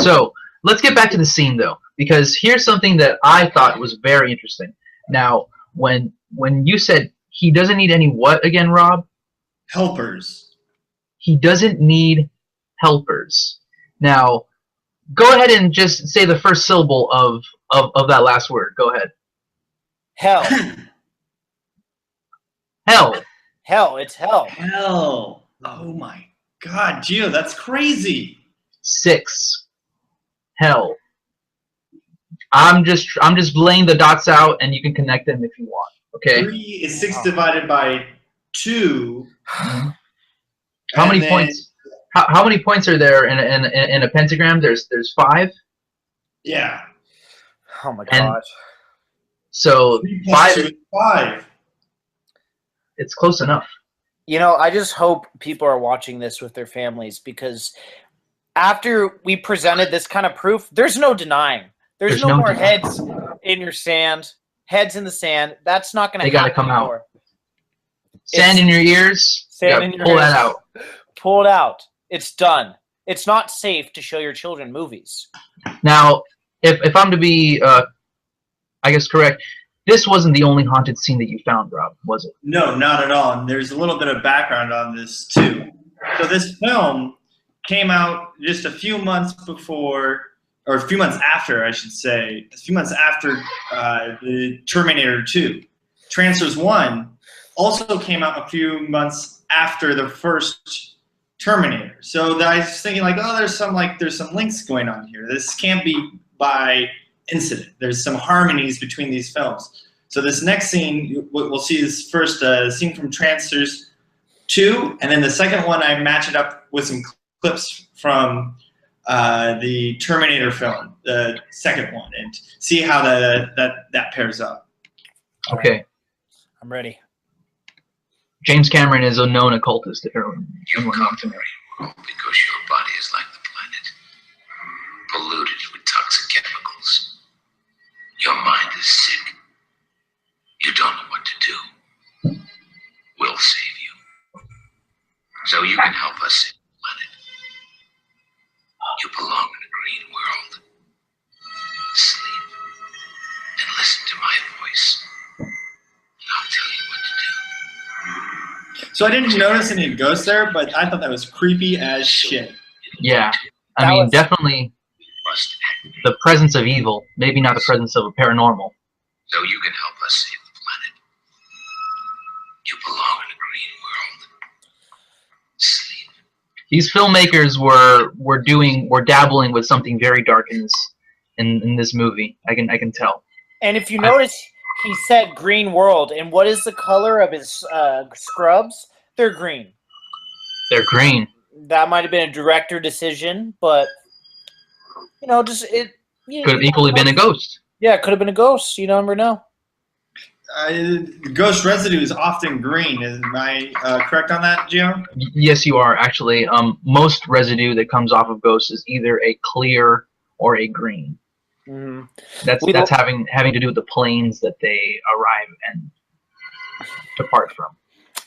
So let's get back to the scene though, because here's something that I thought was very interesting. Now, when you said he doesn't need any what again, Rob? Helpers. He doesn't need helpers. Now, go ahead and just say the first syllable of that last word. Go ahead. Hell. Hell. Hell. It's hell. Hell. Oh my God, Gio, that's crazy. 6. Hell. I'm just laying the dots out, and you can connect them if you want. Okay. 3 is 6 divided by 2. Mm-hmm. How many points? How many points are there in a pentagram? There's 5. Yeah. Oh my gosh. So 5 is 5. It's close enough. You know, I just hope people are watching this with their families, because after we presented this kind of proof, there's no denying. There's no more heads in your sand, heads in the sand. That's not going to happen. They got to come anymore. out. Sand in your ears. Sand in your pull ears. that out. Pull it out. It's done. It's not safe to show your children movies. Now, if I'm to be, I guess, correct, this wasn't the only haunted scene that you found, Rob, was it? No, not at all. And there's a little bit of background on this, too. So this film came out just a few months before, or a few months after, I should say, a few months after the Terminator 2. Trancers 1 also came out a few months after the first Terminator. So I was thinking, like, oh, there's some links going on here. This can't be by incident. There's some harmonies between these films. So this next scene, we'll see is first a scene from Trancers 2, and then the second one I match it up with some clips from the Terminator film, the second one, and see how that pairs up. Okay. I'm ready. James Cameron is a known occultist. You come to me because your body is like the planet, polluted with toxic chemicals. Your mind is sick. You don't know what to do. We'll save you. So you can help us save the planet. You belong in a green world. Sleep and listen to my voice. And I'll tell you what to do. So I didn't notice any ghosts there, but I thought that was creepy as shit. Yeah. I mean, definitely the presence of evil, maybe not the presence of a paranormal. So you can help us save the planet. You belong in a green world. Sleep. These filmmakers were dabbling with something very dark in this movie. I can tell. And if you notice, he said green world, and what is the color of his scrubs? They're green. They're green. That might have been a director decision, but you know, just it could have equally been a ghost. Yeah, it could have been a ghost. You never know. Ghost residue is often green. Am I correct on that, Gio? Yes, you are actually. Most residue that comes off of ghosts is either a clear or a green. Mm-hmm. That's having to do with the planes that they arrive and depart from.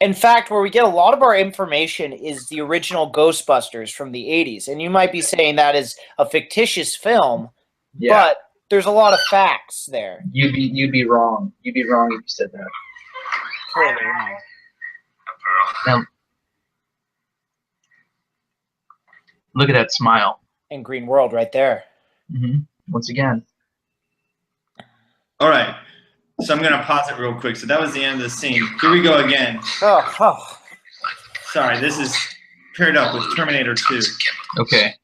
In fact, where we get a lot of our information is the original Ghostbusters from the 80s. And you might be saying that is a fictitious film, but there's a lot of facts there. You'd be wrong. You'd be wrong if you said that. Totally wrong. Now, look at that smile. And Green World right there. Mm-hmm. Once again. All right. So I'm going to pause it real quick. So that was the end of the scene. Here we go again. Oh. Sorry, this is paired up with Terminator 2. Okay.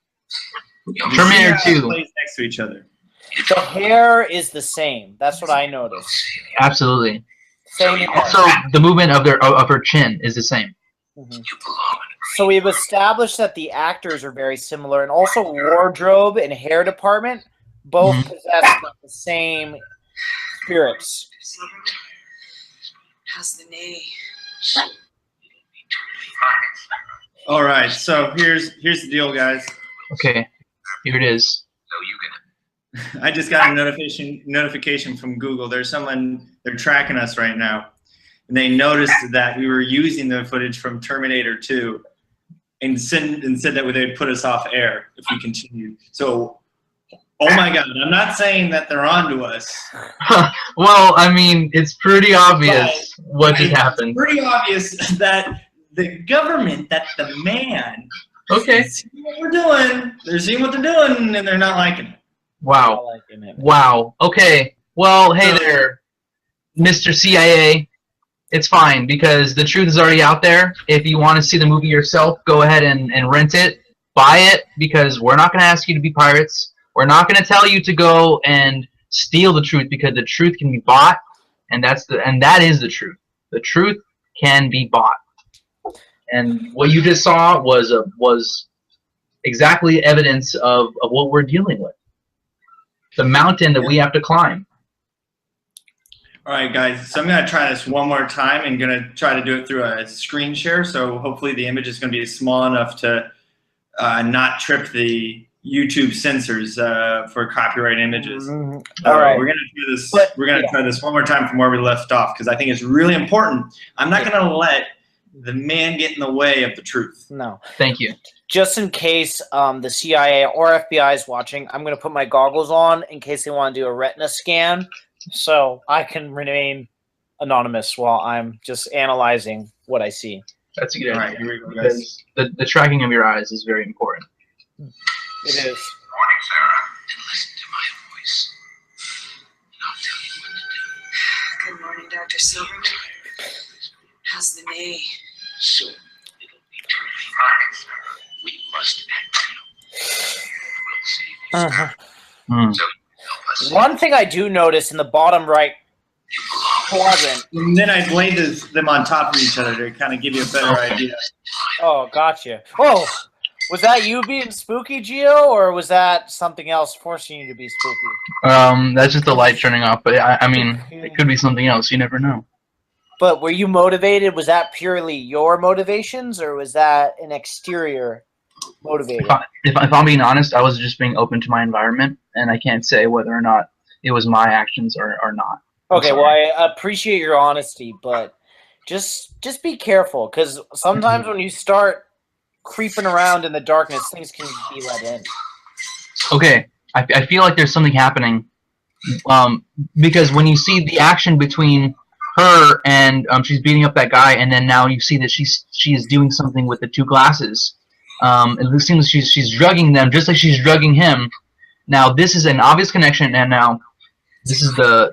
Terminator 2 plays next to each other. The hair is the same. That's what I noticed. Absolutely. Same hair. Also, the movement of her chin is the same. Mm-hmm. So we've established that the actors are very similar, and also wardrobe and hair department both possess the same spirits. How's the knee? All right, so here's the deal, guys. Okay, here it is. I just got a notification from Google. There's someone, they're tracking us right now, and they noticed that we were using the footage from Terminator 2. and said that they'd put us off air if we continued. So, oh my God, I'm not saying that they're on to us. Well, I mean, it's pretty obvious what just happened. It's pretty obvious that the government, that the man, Okay. seeing what we're doing, they're seeing what they're doing, and they're not liking it. Wow. Wow. Okay. Well, hey there, Mr. CIA. It's fine because the truth is already out there. If you want to see the movie yourself, go ahead and rent it, buy it, because we're not going to ask you to be pirates. We're not going to tell you to go and steal the truth, because the truth can be bought, and that is the truth. The truth can be bought. And what you just saw was exactly evidence of what we're dealing with. The mountain that we have to climb. All right, guys, so I'm going to try this one more time and going to try to do it through a screen share. So hopefully the image is going to be small enough to not trip the YouTube censors for copyright images. All right. We're going to do this. We're going to try this one more time from where we left off, because I think it's really important. I'm not going to let the man get in the way of the truth. No. Thank you. Just in case the CIA or FBI is watching, I'm going to put my goggles on in case they want to do a retina scan, so I can remain anonymous while I'm just analyzing what I see. That's a good idea. All right, here we go, guys. Because the tracking of your eyes is very important. It is. Good morning, Sarah. And listen to my voice, and I'll tell you what to do. Good morning, Dr. Silverman. How's the knee? Soon it'll be totally fine, Sarah. We must act now. We'll save you. So help us. One thing I do notice in the bottom right You belong. quadrant. And then I laid them on top of each other to kind of give you a better idea. Oh, gotcha. Oh, was that you being spooky, Gio, or was that something else forcing you to be spooky? That's just the light turning off, but I mean, it could be something else. You never know. But were you motivated? Was that purely your motivations, or was that an exterior motivator? If I'm being honest, I was just being open to my environment, and I can't say whether or not it was my actions or not. Okay, well, I appreciate your honesty, but just be careful, because sometimes when you start creeping around in the darkness, things can be let in. Okay, I feel like there's something happening, because when you see the action between her and she's beating up that guy, and then now you see that she is doing something with the two glasses. It seems she's drugging them just like she's drugging him. Now this is an obvious connection, and now this is the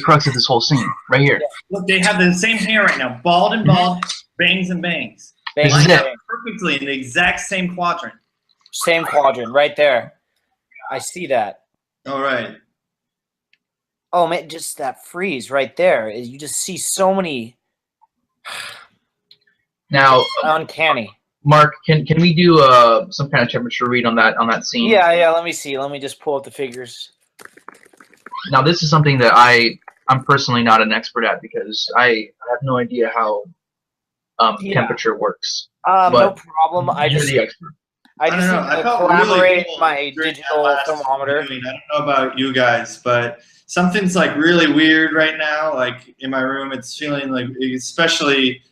crux of this whole scene right here. Look, they have the same hair right now, bald and bald, bangs and bangs. This is Lined it. up perfectly in the exact same quadrant. Same quadrant, right there. I see that. All right. Oh man, just that freeze right there. You just see so many. Now, Uncanny. Mark, can we do some kind of temperature read on that scene? Yeah. Let me see. Let me just pull up the figures. Now, this is something that I'm personally not an expert at, because I have no idea how temperature works. No problem. I You're just the expert. need to collaborate my digital thermometer. I don't know about you guys, but something's like really weird right now. Like in my room, it's feeling like especially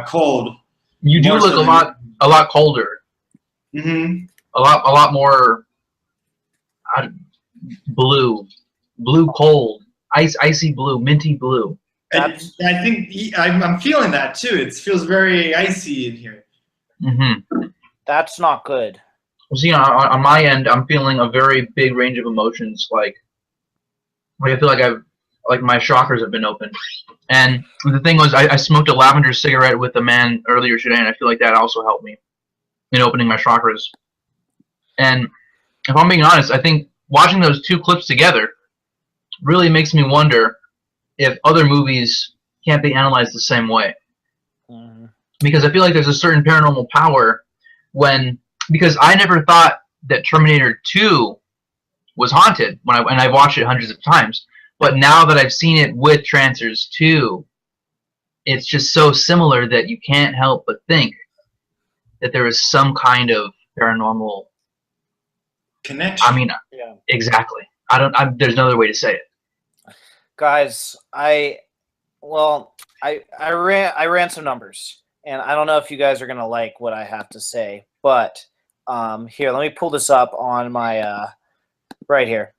cold. You do More look so a lot colder. Mm-hmm. A lot more blue, cold, icy blue, minty blue. And I think I'm feeling that too. It feels very icy in here. Mm-hmm. That's not good. See, on my end, I'm feeling a very big range of emotions. Like I feel like my chakras have been opened. And the thing was, I smoked a lavender cigarette with a man earlier today, and I feel like that also helped me in opening my chakras. And if I'm being honest, I think watching those two clips together really makes me wonder if other movies can't be analyzed the same way. Mm-hmm. Because I feel like there's a certain paranormal power because I never thought that Terminator 2 was haunted and I've watched it hundreds of times. But now that I've seen it with Trancers 2, it's just so similar that you can't help but think that there is some kind of paranormal connection. I mean, Yeah. Exactly. There's no other way to say it. Guys, I ran some numbers, and I don't know if you guys are gonna like what I have to say, but here, let me pull this up on my right here.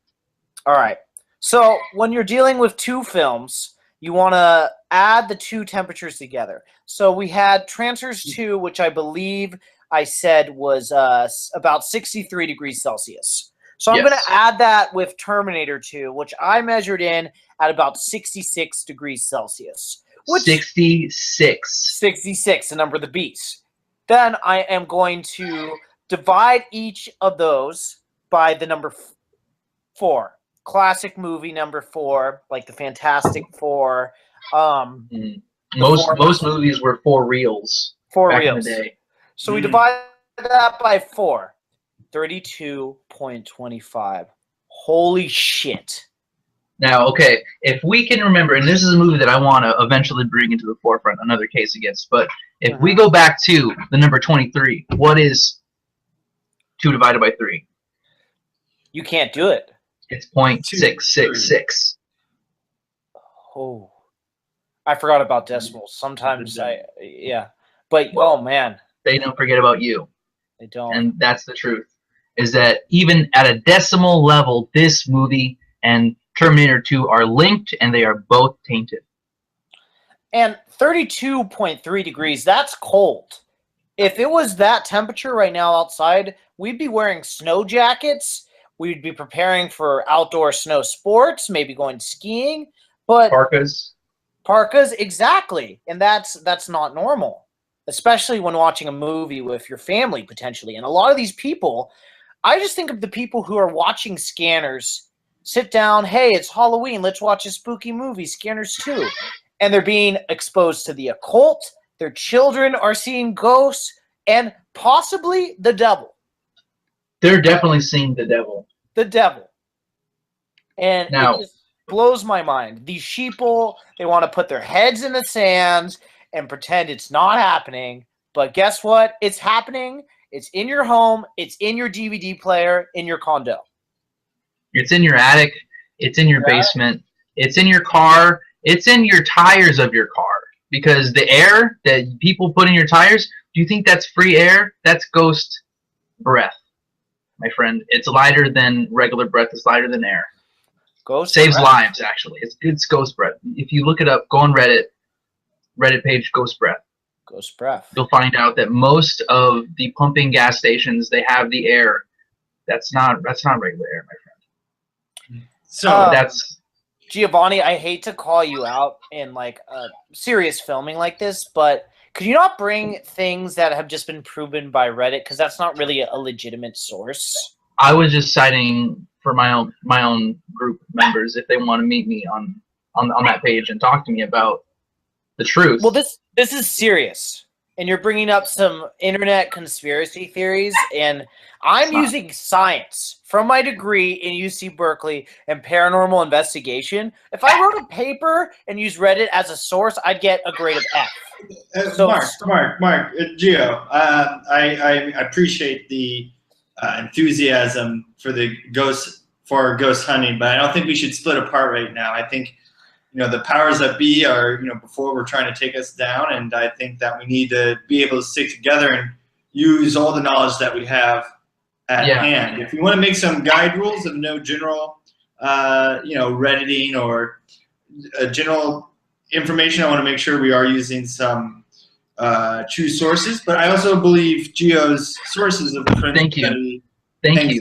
All right. So when you're dealing with two films, you want to add the two temperatures together. So we had Trancers 2, which I believe I said was about 63 degrees Celsius. So I'm going to add that with Terminator 2, which I measured in at about 66 degrees Celsius. 66. 66, the number of the beast. Then I am going to divide each of those by the number 4. Classic movie number 4, like the Fantastic Four. Most movies were 4 reels. 4 back reels. In the day. So we divide that by 4. 32.25. Holy shit. Now, okay, if we can remember, and this is a movie that I want to eventually bring into the forefront, another case against, but if we go back to the number 23, what is 2 divided by 3? You can't do it. It's 0.666. Oh, I forgot about decimals. Sometimes but oh man, they don't forget about you. They don't. And that's the truth. Is that even at a decimal level, this movie and Terminator 2 are linked, and they are both tainted. And 32.3 degrees, that's cold. If it was that temperature right now outside, we'd be wearing snow jackets. We'd be preparing for outdoor snow sports, maybe going skiing. But Parkas, exactly. And that's not normal, especially when watching a movie with your family potentially. And a lot of these people, I just think of the people who are watching Scanners, sit down, hey, it's Halloween, let's watch a spooky movie, Scanners 2. And they're being exposed to the occult. Their children are seeing ghosts and possibly the devil. They're definitely seeing the devil. The devil. And now, it just blows my mind. These sheeple, they want to put their heads in the sand and pretend it's not happening. But guess what? It's happening. It's in your home. It's in your DVD player, in your condo. It's in your attic. It's in your basement. It's in your car. It's in your tires of your car. Because the air that people put in your tires, do you think that's free air? That's ghost breath, my friend. It's lighter than regular breath. It's lighter than air. Ghost saves breath. lives, actually. It's ghost breath. If you look it up, go on Reddit page, ghost breath. Ghost breath. You'll find out that most of the pumping gas stations, they have the air. That's not regular air, my friend. So that's Giovanni, I hate to call you out in like a serious filming like this, but could you not bring things that have just been proven by Reddit? Because that's not really a legitimate source. I was just citing for my own group members if they want to meet me on that page and talk to me about the truth. Well, this is serious, and you're bringing up some internet conspiracy theories, and I'm using science from my degree in UC Berkeley and paranormal investigation. If I wrote a paper and used Reddit as a source, I'd get a grade of F. Mark, Gio, I appreciate the enthusiasm for ghost hunting, but I don't think we should split apart right now. I think the powers that be are before we're trying to take us down, and I think that we need to be able to stick together and use all the knowledge that we have at hand. If you want to make some guide rules of no general Redditing or general information, I want to make sure we are using some true sources, but I also believe Gio's sources of the Thank you.